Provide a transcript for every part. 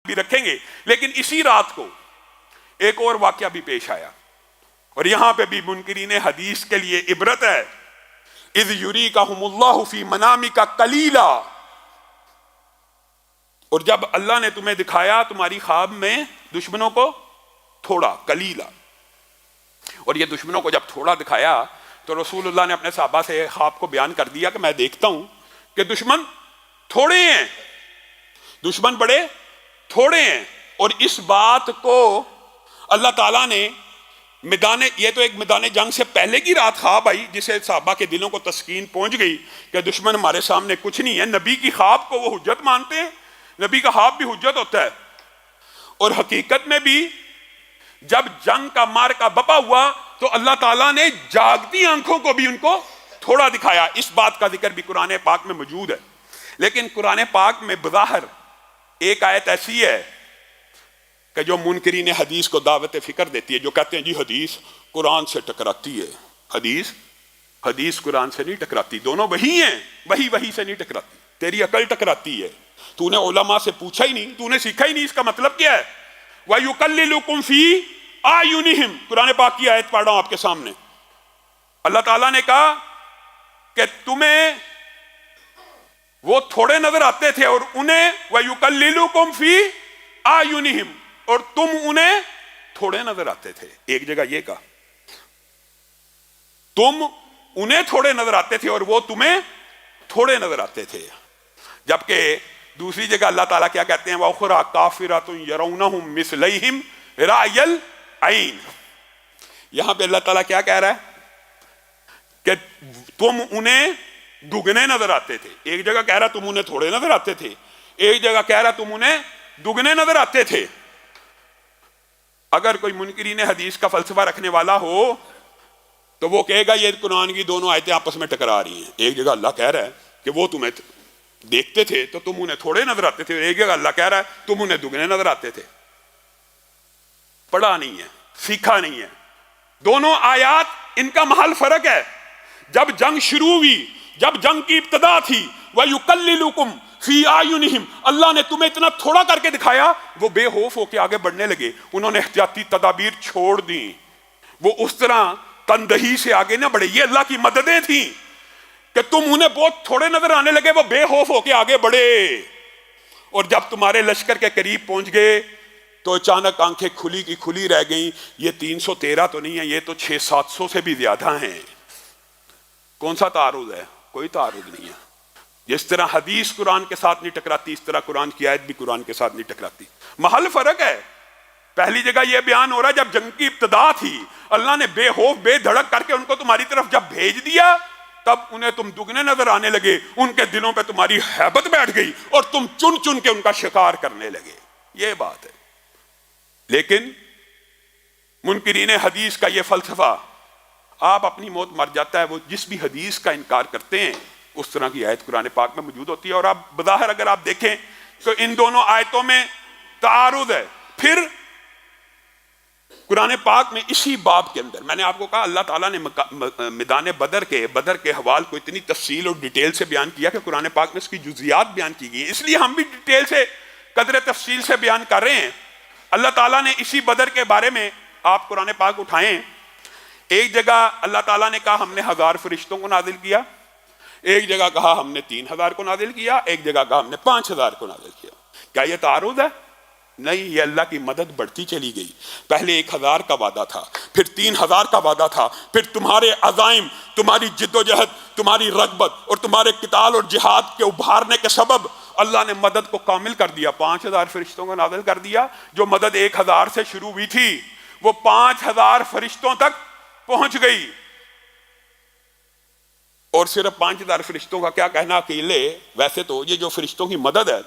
بھی رکھیں گے، لیکن اسی رات کو ایک اور واقعہ بھی پیش آیا، اور یہاں پہ بھی منکرین حدیث کے لیے عبرت ہے۔ اذ یریکہم اللہ فی منامک قلیلا، اور جب اللہ نے تمہیں دکھایا تمہاری خواب میں دشمنوں کو تھوڑا، قلیلا، اور یہ دشمنوں کو جب تھوڑا دکھایا تو رسول اللہ نے اپنے صحابہ سے خواب کو بیان کر دیا کہ میں دیکھتا ہوں کہ دشمن تھوڑے ہیں، دشمن بڑے تھوڑے ہیں۔ اور اس بات کو اللہ تعالیٰ نے یہ تو ایک میدان جنگ سے پہلے کی رات خواب آئی جسے صحابہ کے دلوں کو تسکین پہنچ گئی کہ دشمن ہمارے سامنے کچھ نہیں ہے۔ نبی کی خواب کو وہ حجت مانتے ہیں، نبی کا خواب بھی حجت ہوتا ہے، اور حقیقت میں بھی جب جنگ کا مار کا بپا ہوا تو اللہ تعالیٰ نے جاگتی آنکھوں کو بھی ان کو تھوڑا دکھایا۔ اس بات کا ذکر بھی قرآن پاک میں موجود ہے، لیکن قرآن پاک میں بظاہر ایک آیت ایسی ہے کہ جو منکرین حدیث کو دعوت فکر دیتی ہے، جو کہتے ہیں جی حدیث قرآن سے ٹکراتی ہے، حدیث قرآن سے نہیں ٹکراتی، دونوں وہی ہیں، وہی سے نہیں ٹکراتی، تیری عقل ٹکراتی ہے، تو نے علماء سے پوچھا ہی نہیں، تو نے سیکھا ہی نہیں، اس کا مطلب کیا ہے؟ وَيُقَلِّلُكُمْ فِي أَعْيُنِهِمْ، قرآن پاک کی آیت پڑھ رہا ہوں آپ کے سامنے۔ اللہ تعالیٰ نے کہا کہ تمہیں وہ تھوڑے نظر آتے تھے اور انہیں وَيُقَلِّلُكُمْ فِي أَعْيُنِهِمْ، اور تم انہیں تھوڑے نظر آتے تھے۔ ایک جگہ یہ کہا تم انہیں تھوڑے نظر آتے تھے اور وہ تمہیں تھوڑے نظر آتے تھے، جبکہ دوسری جگہ اللہ تعالیٰ کیا کہتے ہیں؟ وَأُخْرَىٰ كَافِرَةٌ يَرَوْنَهُمْ مِثْلَيْهِمْ رَأْيَ الْعَيْنِ، یہاں پہ اللہ تعالیٰ کیا کہہ رہا ہے کہ تم انہیں دگنے نظر آتے تھے۔ ایک جگہ کہہ رہا تم انہیں تھوڑے نظر آتے تھے، ایک جگہ کہہ رہا تم انہیں دگنے نظر آتے تھے۔ اگر کوئی منکرین حدیث کا فلسفہ رکھنے والا ہو تو وہ کہے گا یہ قرآن کی دونوں آیتیں آپس میں ٹکرا رہی ہیں۔ ایک جگہ اللہ کہہ رہا ہے کہ وہ تمہیں دیکھتے تھے تو تم انہیں تھوڑے نظر آتے تھے، ایک جگہ اللہ کہہ رہا ہے تم انہیں دگنے نظر آتے تھے۔ پڑھا نہیں ہے، سیکھا نہیں ہے۔ دونوں آیات ان کا محل فرق ہے۔ جب جنگ شروع ہوئی، جب جنگ کی ابتدا تھی، وَيُقَلِّلُكُمْ فِي أَعْيُنِهِمْ، اللہ نے تمہیں اتنا تھوڑا کر کے دکھایا، وہ بے خوف ہو کے آگے بڑھنے لگے، انہوں نے احتیاطی تدابیر چھوڑ دیں، وہ اس طرح تندہی سے آگے نہ بڑھے۔ یہ اللہ کی مددیں تھیں کہ تم انہیں بہت تھوڑے نظر آنے لگے، وہ بے خوف ہو کے آگے بڑھے، اور جب تمہارے لشکر کے قریب پہنچ گئے تو اچانک آنکھیں کھلی کی کھلی رہ گئیں۔ یہ 313 تو نہیں ہے، یہ تو 600-700 سے بھی زیادہ ہیں۔ کون سا تعارض ہے؟ کوئی تعارض نہیں ہے۔ جس طرح حدیث قرآن کے ساتھ نہیں ٹکراتی، اس طرح قرآن کی آیت بھی قرآن کے ساتھ نہیں ٹکراتی، محل فرق ہے۔ پہلی جگہ یہ بیان ہو رہا ہے جب جنگ کی ابتدا تھی، اللہ نے بے خوف بے دھڑک کر کے ان کو تمہاری طرف جب بھیج دیا، تب انہیں تم دگنے نظر آنے لگے، ان کے دلوں پہ تمہاری ہیبت بیٹھ گئی اور تم چن چن کے ان کا شکار کرنے لگے۔ یہ بات ہے۔ لیکن منکرین حدیث کا یہ فلسفہ، آپ اپنی موت مر جاتا ہے، وہ جس بھی حدیث کا انکار کرتے ہیں اس طرح کی آیت قرآن پاک میں موجود ہوتی ہے، اور آپ بظاہر اگر آپ دیکھیں تو ان دونوں آیتوں میں تعارض ہے۔ پھر قرآن پاک میں اسی باب کے اندر میں نے آپ کو کہا اللہ تعالیٰ نے میدان بدر کے حوال کو اتنی تفصیل اور ڈیٹیل سے بیان کیا کہ قرآن پاک میں اس کی جزیات بیان کی گئی ہیں، اس لیے ہم بھی ڈیٹیل سے قدر تفصیل سے بیان کر رہے ہیں۔ اللہ تعالیٰ نے اسی بدر کے بارے میں، آپ قرآن پاک اٹھائیں، ایک جگہ اللہ تعالیٰ نے کہا ہم نے 1000 فرشتوں کو نازل کیا، ایک جگہ کہا ہم نے 3000 کو نازل کیا، ایک جگہ کہا ہم نے 5000 کو نازل کیا۔ کیا یہ تعارض ہے؟ نہیں، یہ اللہ کی مدد بڑھتی چلی گئی۔ پہلے 1000 کا وعدہ تھا، پھر 3000 کا وعدہ تھا، پھر تمہارے عزائم، تمہاری جد و جہد، تمہاری رغبت اور تمہارے قتال اور جہاد کے ابھارنے کے سبب اللہ نے مدد کو کامل کر دیا، 5000 فرشتوں کو نازل کر دیا۔ جو مدد 1000 سے شروع ہوئی تھی وہ 5000 فرشتوں تک پہنچ گئی، اور صرف 5000 فرشتوں کا کیا کہنا اکیلے۔ ویسے تو یہ جو فرشتوں کی مدد ہے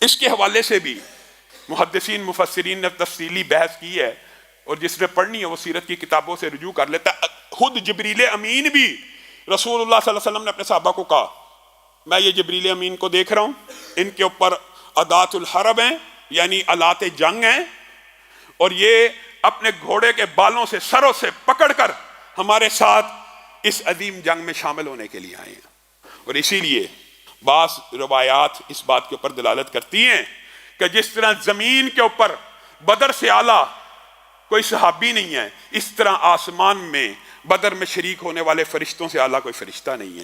اس کے حوالے سے بھی محدثین مفسرین نے تفصیلی بحث کی ہے، اور جس نے پڑھنی ہے وہ سیرت کی کتابوں سے رجوع کر لیتا ہے۔ خود جبریل امین بھی رسول اللہ صلی اللہ علیہ وسلم نے اپنے صحابہ کو کہا میں یہ جبریل امین کو دیکھ رہا ہوں، ان کے اوپر ادات الحرب ہیں، یعنی آلات جنگ ہیں، اور یہ اپنے گھوڑے کے بالوں سے سروں سے پکڑ کر ہمارے ساتھ اس عظیم جنگ میں شامل ہونے کے لیے آئے ہیں۔ اور اسی لیے بعض روایات اس بات کے اوپر دلالت کرتی ہیں کہ جس طرح زمین کے اوپر بدر سے اعلیٰ کوئی صحابی نہیں ہے، اس طرح آسمان میں بدر میں شریک ہونے والے فرشتوں سے اعلیٰ کوئی فرشتہ نہیں ہے۔